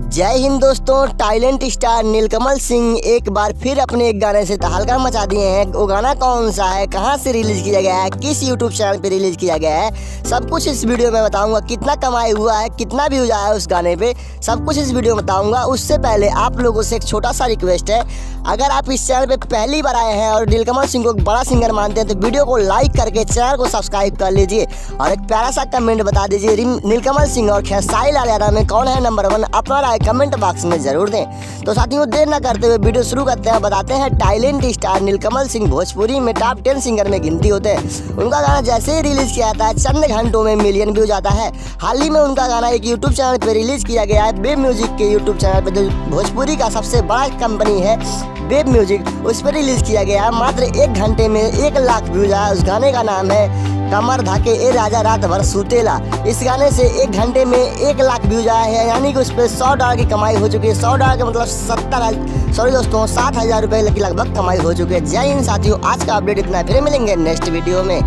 जय हिंद दोस्तों। Talent star नीलकमल सिंह एक बार फिर अपने एक गाने से तहलका मचा दिए हैं। वो गाना कौन सा है, कहां से रिलीज किया गया है, किस यूट्यूब चैनल पे रिलीज किया गया है, सब कुछ इस वीडियो में बताऊंगा। कितना कमाई हुआ है, कितना व्यूज आया है उस गाने पे, सब कुछ इस वीडियो में बताऊंगा। उससे पहले आप लोगों से एक छोटा सा रिक्वेस्ट है, अगर आप इस चैनल पे पहली बार आए हैं और नीलकमल सिंह को एक बड़ा सिंगर मानते हैं तो वीडियो को लाइक करके चैनल को सब्सक्राइब कर लीजिए और एक प्यारा सा कमेंट बता दीजिए नीलकमल सिंह और खेसारी लाल यादव में कौन है नंबर 1। अपना राय कमेंट बॉक्स में जरूर दें। तो साथियों देर न करते हुए वीडियो शुरू करते हैं। बताते हैं टैलेंट स्टार नीलकमल सिंह भोजपुरी में टॉप 10 सिंगर में गिनती होते हैं। उनका गाना जैसे ही रिलीज किया जाता है चंद घंटों में मिलियन व्यू जाता है। हाल ही में उनका गाना एक यूट्यूब चैनल पर रिलीज किया गया है, वेब म्यूजिक के यूट्यूब चैनल पर, जो भोजपुरी का सबसे बड़ा कंपनी है वेब म्यूजिक, उस पर रिलीज किया गया है। मात्र 1 घंटे में 1 लाख व्यूज आया। उस गाने का नाम है कमर धाके ए राजा रात भर सुतेला। इस गाने से 1 घंटे में 1 लाख व्यूज आए हैं, यानी कि उस पर $100 की कमाई हो चुकी है। $100 का मतलब 7,000 रुपए की लगभग कमाई हो चुकी है। जय हिंद साथियों, आज का अपडेट इतना है, फिर मिलेंगे नेक्स्ट वीडियो में।